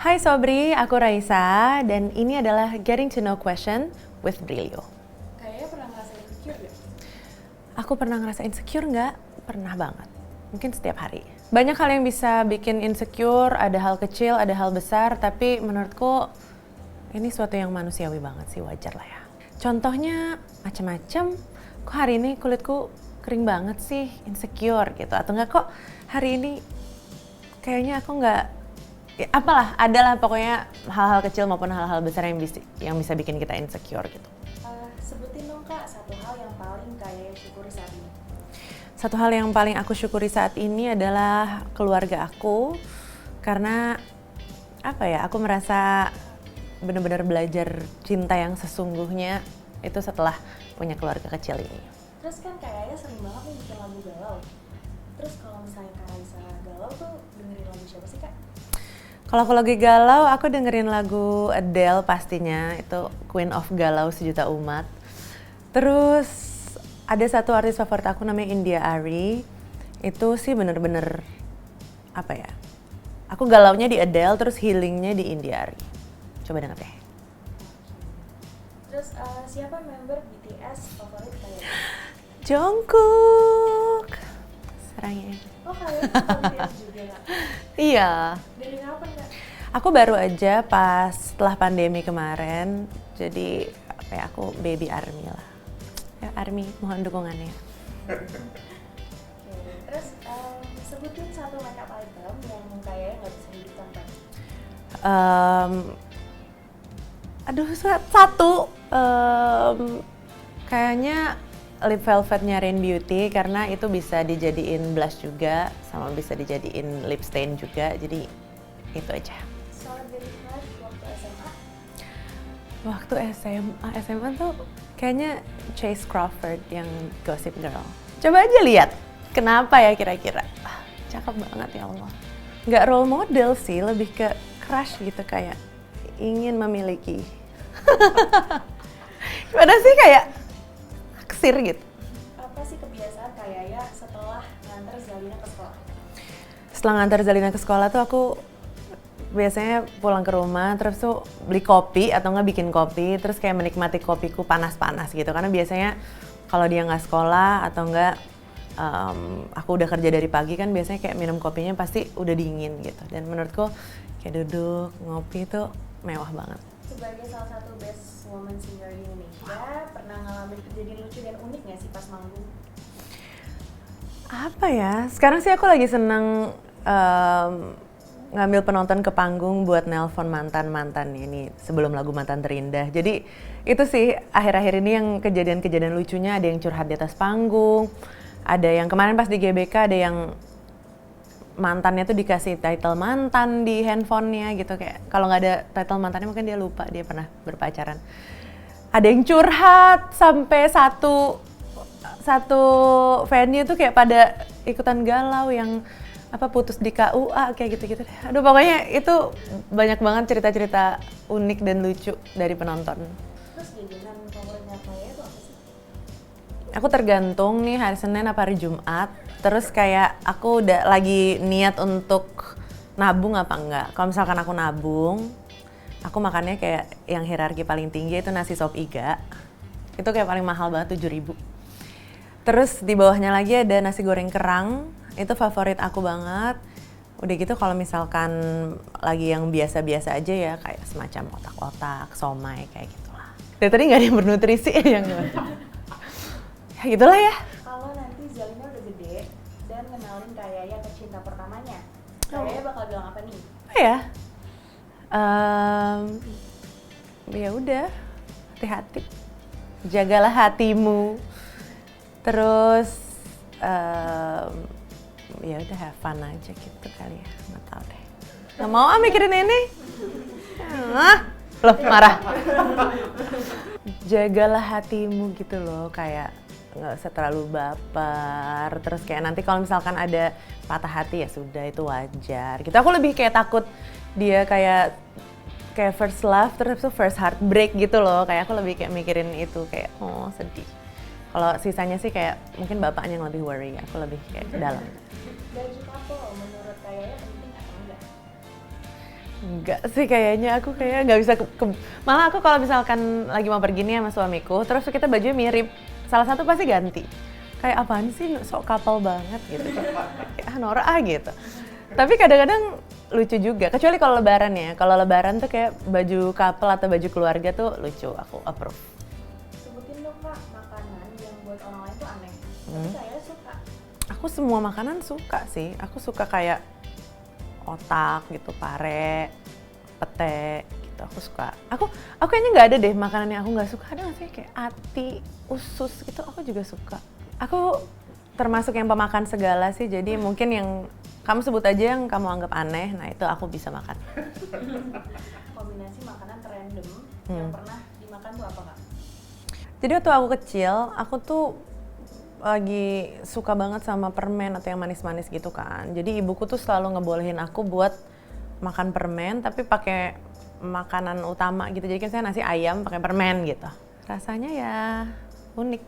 Hai Sobri, aku Raisa dan ini adalah Getting to Know Question with Brilio. Kayaknya pernah ngerasa insecure gak? Aku pernah ngerasa insecure nggak? Pernah banget. Mungkin setiap hari. Banyak hal yang bisa bikin insecure, ada hal kecil, ada hal besar, tapi menurutku ini suatu yang manusiawi banget sih, wajar lah ya. Contohnya macam-macam, kok hari ini kulitku kering banget sih, insecure gitu. Atau enggak kok hari ini kayaknya aku nggak, ya, apalah, adalah pokoknya hal-hal kecil maupun hal-hal besar yang bisa bikin kita insecure gitu. Sebutin dong Kak, satu hal yang paling Kak syukuri saat ini. Satu hal yang paling aku syukuri saat ini adalah keluarga aku, karena apa ya, aku merasa benar-benar belajar cinta yang sesungguhnya itu setelah punya keluarga kecil ini. Terus kan kayaknya sering banget nih bikin lagu galau. Terus kalau misalnya Kak Raisa galau tuh dengerin lagu siapa sih Kak? Kalau aku lagi galau, aku dengerin lagu Adele pastinya, itu Queen of Galau Sejuta Umat. Terus ada satu artis favorit aku namanya India Arie, itu sih bener-bener apa ya, aku galaunya di Adele, terus healingnya di India Arie. Coba denger deh. Terus siapa member BTS favorit kalian? Jungkook, sarangnya. Oh kalian suka BTS juga Kak? Iya. Dari kapan Kak? Aku baru aja pas setelah pandemi kemarin, jadi apa ya, aku baby ARMY lah. Ya ARMY, mohon dukungannya. Oke, terus sebutin satu makeup item yang kayaknya nggak bisa hidup tanpa. Satu, kayaknya lip velvetnya Rain Beauty, karena itu bisa dijadiin blush juga, sama bisa dijadiin lip stain juga, jadi itu aja. Celebrity crush waktu SMA? Waktu SMA tuh kayaknya Chase Crawford yang Gossip Girl. Coba aja lihat, kenapa ya kira-kira? Cakep banget ya Allah. Nggak role model sih, lebih ke crush gitu, kayak ingin memiliki. Gimana sih, kayak naksir gitu. Apa sih kebiasaan kayaknya setelah nganter Zalina ke sekolah? Setelah ngantar Zalina ke sekolah tuh aku biasanya pulang ke rumah, terus tuh beli kopi atau nggak bikin kopi, terus kayak menikmati kopiku panas-panas gitu. Karena biasanya kalau dia nggak sekolah atau nggak aku udah kerja dari pagi kan, biasanya kayak minum kopinya pasti udah dingin gitu. Dan menurutku kayak duduk ngopi tuh mewah banget. Sebagai salah satu best woman singer di Indonesia, pernah ngalamin kejadian lucu dan unik nggak sih pas manggung? Apa ya, sekarang sih aku lagi seneng ngambil penonton ke panggung buat nelpon mantan-mantan ini sebelum lagu Mantan Terindah. Jadi itu sih akhir-akhir ini yang kejadian-kejadian lucunya, ada yang curhat di atas panggung, ada yang kemarin pas di GBK ada yang mantannya tuh dikasih title mantan di handphonenya gitu, kayak kalau nggak ada title mantannya mungkin dia lupa dia pernah berpacaran. Ada yang curhat sampai satu venue tuh kayak pada ikutan galau, yang apa putus di KUA kayak gitu-gitu deh. Aduh, pokoknya itu banyak banget cerita-cerita unik dan lucu dari penonton. Terus jajanan favoritnya kayaknya itu apa sih? Aku tergantung nih hari Senin apa hari Jumat. Terus kayak aku udah lagi niat untuk nabung apa enggak. Kalau misalkan aku nabung, aku makannya kayak yang hierarki paling tinggi itu nasi sop iga. Itu kayak paling mahal banget, 7.000. Terus di bawahnya lagi ada nasi goreng kerang, itu favorit aku banget. Udah gitu kalau misalkan lagi yang biasa-biasa aja ya, kayak semacam otak-otak, somai kayak gitulah. Dari tadi nggak ada yang bernutrisi yang ya gitulah ya. Kalau nanti Zalina udah gede dan kenalin kayaknya ke cinta pertamanya, kayaknya bakal bilang apa nih? Apa ya? Ya udah, hati-hati. Jagalah hatimu. Terus ya udah have fun aja gitu kali ya, nggak tahu deh. Nggak mau mikirin ini. Loh, marah. Jagalah hatimu gitu loh, kayak nggak usah terlalu baper. Terus kayak nanti kalau misalkan ada patah hati ya sudah, itu wajar gitu. Aku lebih kayak takut dia kayak first love terus tuh first heartbreak gitu loh. Kayak aku lebih kayak mikirin itu, kayak oh sedih. Kalau sisanya sih kayak mungkin bapaknya yang lebih worry, aku lebih kayak ke dalam. Baju couple menurut kayaknya penting atau enggak? Enggak sih kayaknya, aku kayak nggak bisa malah aku kalau misalkan lagi mau pergi nih sama suamiku, terus kita bajunya mirip, salah satu pasti ganti. Kayak apaan sih, sok couple banget gitu. Kayak Nora gitu. Tapi kadang-kadang lucu juga, kecuali kalau lebaran ya. Kalau lebaran tuh kayak baju couple atau baju keluarga tuh lucu, aku approve. Sebutin dong Kak, makanan yang buat orang lain tuh aneh, tapi saya suka. Aku semua makanan suka sih, aku suka kayak otak gitu, pare, pete gitu, aku suka. Aku kayaknya nggak ada deh makanan yang aku nggak suka. Ada nggak sih kayak ati, usus gitu, aku juga suka. Aku termasuk yang pemakan segala sih, jadi mungkin yang kamu sebut aja yang kamu anggap aneh, nah itu aku bisa makan. Kombinasi makanan random yang pernah dimakan tuh apa Kak? Jadi waktu aku kecil, aku tuh lagi suka banget sama permen atau yang manis-manis gitu kan. Jadi ibuku tuh selalu ngebolehin aku buat makan permen tapi pakai makanan utama gitu. Jadi kan saya nasi ayam pakai permen gitu. Rasanya ya unik.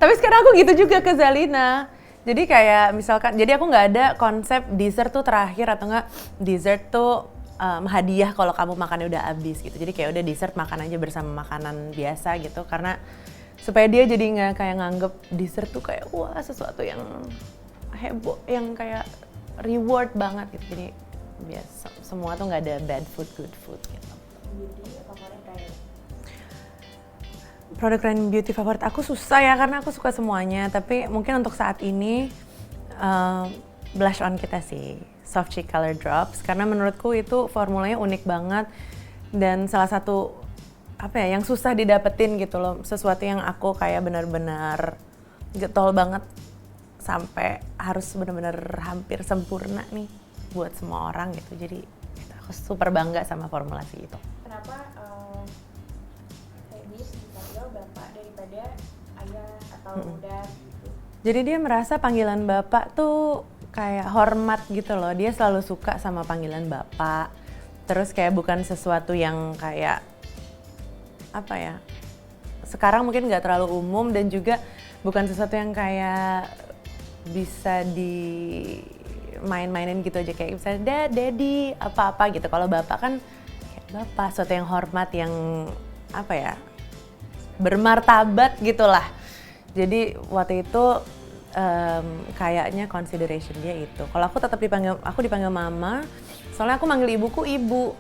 Tapi sekarang aku gitu juga ke Zalina. Jadi kayak misalkan, jadi aku nggak ada konsep dessert tuh terakhir atau nggak dessert tuh hadiah kalau kamu makannya udah habis gitu. Jadi kayak udah dessert makan aja bersama makanan biasa gitu, karena supaya dia jadi nggak kayak nganggep dessert tuh kayak wah sesuatu yang heboh, yang kayak reward banget gitu. Jadi biasa semua tuh nggak ada bad food, good food gitu. Beauty favorit kayak Produk brand beauty favorit aku susah ya karena aku suka semuanya. Tapi mungkin untuk saat ini blush on kita sih, Soft Cheek Color Drops, karena menurutku itu formulanya unik banget dan salah satu apa ya yang susah didapetin gitu loh, sesuatu yang aku kayak benar-benar getol banget sampai harus benar-benar hampir sempurna nih buat semua orang gitu. Jadi aku super bangga sama formulasi itu. kenapa Febis dipanggil bapak daripada ayah atau udah gitu? Jadi dia merasa panggilan bapak tuh kayak hormat gitu loh. Dia selalu suka sama panggilan bapak. Terus kayak bukan sesuatu yang kayak apa ya, sekarang mungkin nggak terlalu umum dan juga bukan sesuatu yang kayak bisa dimain-mainin gitu aja, kayak misalnya dad, daddy, apa-apa gitu. Kalau bapak kan kayak bapak, sesuatu yang hormat, yang apa ya, bermartabat gitulah. Jadi waktu itu kayaknya consideration dia itu. Kalau aku tetap dipanggil mama, soalnya aku manggil ibuku ibu.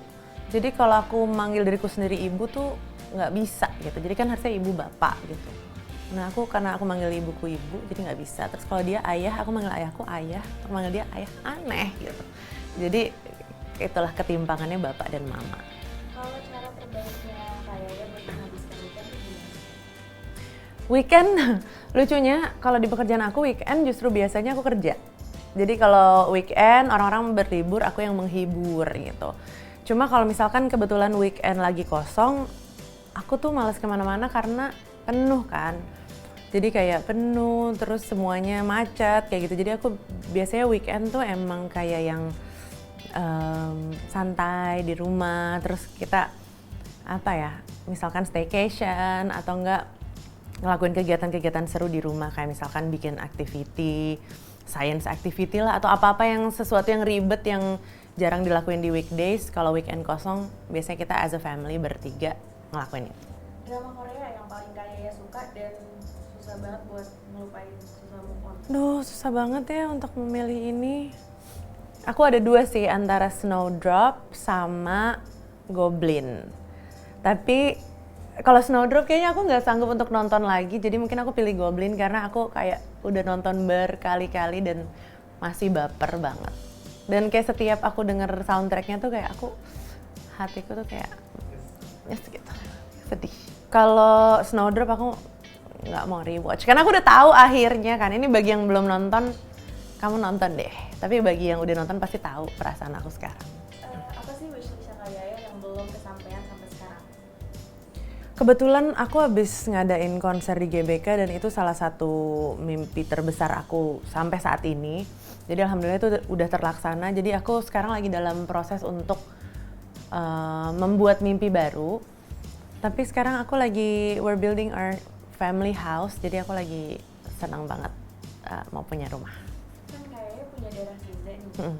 Jadi kalau aku manggil diriku sendiri ibu tuh nggak bisa gitu. Jadi kan harusnya ibu bapak gitu. Nah karena aku manggil ibuku ibu, jadi nggak bisa. Terus kalau dia ayah, aku manggil ayahku ayah. Aku manggil dia ayah, aneh gitu. Jadi itulah ketimpangannya bapak dan mama. Kalau cara terbaiknya kayaknya buat menghabiskan weekend tuh gimana? Weekend, lucunya kalau di pekerjaan aku weekend justru biasanya aku kerja. Jadi kalau weekend orang-orang berlibur, aku yang menghibur gitu. Cuma kalau misalkan kebetulan weekend lagi kosong, aku tuh malas kemana-mana karena penuh kan. Jadi kayak penuh, terus semuanya macet kayak gitu. Jadi aku biasanya weekend tuh emang kayak yang santai di rumah. Terus kita apa ya, misalkan staycation atau enggak ngelakuin kegiatan-kegiatan seru di rumah. Kayak misalkan bikin activity, science activity lah, atau apa-apa yang sesuatu yang ribet yang jarang dilakuin di weekdays. Kalau weekend kosong, biasanya kita as a family bertiga ngelakuin itu. Drama Korea yang paling kayaknya suka dan susah banget buat ngelupain, susah move on. Duh, susah banget ya untuk memilih ini. Aku ada dua sih, antara Snowdrop sama Goblin. Tapi kalau Snowdrop kayaknya aku nggak sanggup untuk nonton lagi, jadi mungkin aku pilih Goblin karena aku kayak udah nonton berkali-kali dan masih baper banget. Dan kayak setiap aku denger soundtracknya tuh kayak hatiku tuh kayak nyes gitu, sedih. Kalau Snowdrop aku nggak mau rewatch karena aku udah tahu akhirnya kan. Ini bagi yang belum nonton, kamu nonton deh. Tapi bagi yang udah nonton pasti tahu perasaan aku sekarang. Apa sih wishlist Kayaya yang belum kesampaian sampai sekarang? Kebetulan aku habis ngadain konser di GBK dan itu salah satu mimpi terbesar aku sampai saat ini. Jadi alhamdulillah itu udah terlaksana. Jadi aku sekarang lagi dalam proses untuk membuat mimpi baru. Tapi sekarang aku lagi, we're building our family house. Jadi aku lagi senang banget mau punya rumah. Kan kayaknya punya darah Sunda nih.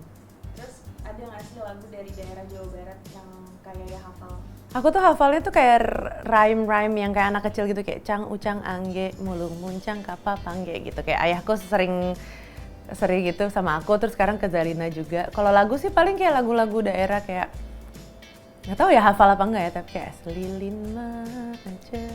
Terus ada nggak sih lagu dari daerah Jawa Barat yang kayak ya hafal? Aku tuh hafalnya tuh kayak rhyme yang kayak anak kecil gitu, kayak cang ucang angge mulung muncang kapal pangge gitu. Kayak ayahku sering gitu sama aku, terus sekarang ke Zarina juga. Kalau lagu sih paling kayak lagu-lagu daerah kayak nggak tahu ya hafal apa enggak ya, tapi kayak selilin aja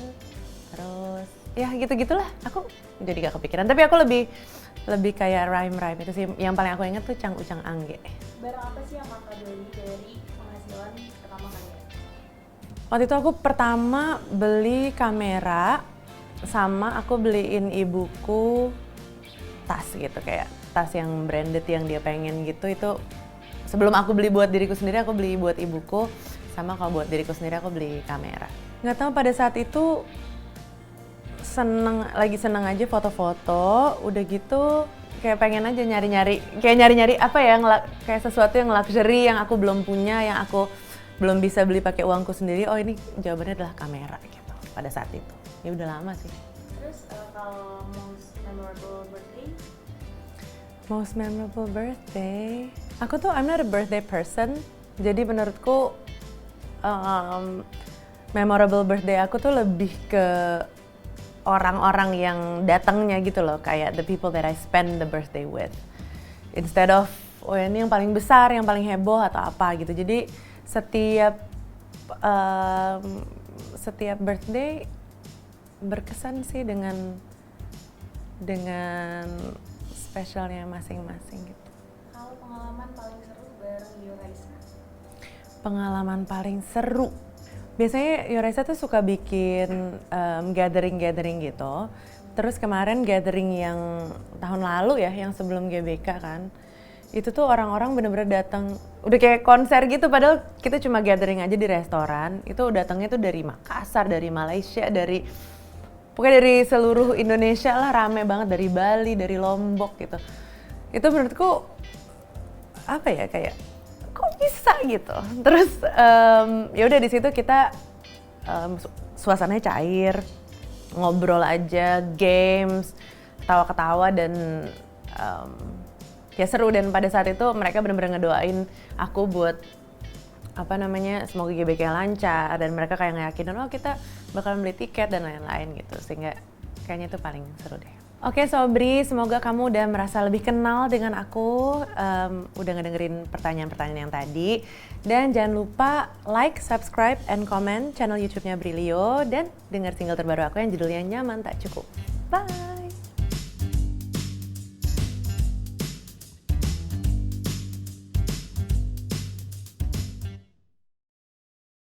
terus ya gitu-gitulah. Aku jadi gak kepikiran, tapi aku lebih kayak rhyme itu sih yang paling aku inget tuh cang ucang angge. Barang apa sih yang kakak beli dari penghasilan pertama kali? Waktu itu aku pertama beli kamera, sama aku beliin ibuku tas gitu, kayak tas yang branded yang dia pengen gitu. Itu sebelum aku beli buat diriku sendiri, aku beli buat ibuku, sama kalau buat diriku sendiri aku beli kamera. Nggak tahu, pada saat itu lagi seneng aja foto-foto, udah gitu kayak pengen aja nyari-nyari apa ya, kayak sesuatu yang luxury yang aku belum punya, yang aku belum bisa beli pakai uangku sendiri. Oh, ini jawabannya adalah kamera gitu pada saat itu. Ya udah lama sih. Terus kalau most memorable birthday? Most memorable birthday, aku tuh I'm not a birthday person. Jadi menurutku memorable birthday aku tuh lebih ke orang-orang yang datangnya gitu loh, kayak the people that I spend the birthday with, instead of oh ini yang paling besar, yang paling heboh atau apa gitu. Jadi setiap birthday berkesan sih dengan spesialnya masing-masing gitu. Kalau pengalaman paling seru bareng Yoraisa? Pengalaman paling seru, biasanya Yoraisa tuh suka bikin gathering gitu. Terus kemarin gathering yang tahun lalu ya, yang sebelum GBK kan, itu tuh orang-orang bener-bener datang, udah kayak konser gitu, padahal kita cuma gathering aja di restoran. Itu datangnya tuh dari Makassar, dari Malaysia, pokoknya dari seluruh Indonesia lah, rame banget, dari Bali, dari Lombok gitu. Itu menurutku apa ya, kayak kok bisa gitu. Terus ya udah di situ kita suasananya cair, ngobrol aja, games, ketawa-ketawa, dan ya seru. Dan pada saat itu mereka benar-benar ngedoain aku buat semoga GBK lancar, dan mereka kayak ngeyakinin oh kita bakalan beli tiket dan lain-lain gitu, sehingga kayaknya itu paling seru deh. Oke Sobri, semoga kamu udah merasa lebih kenal dengan aku, udah ngedengerin pertanyaan-pertanyaan yang tadi. Dan jangan lupa like, subscribe, and comment channel YouTube-nya Brilio, dan denger single terbaru aku yang judulnya Nyaman Tak Cukup. Bye!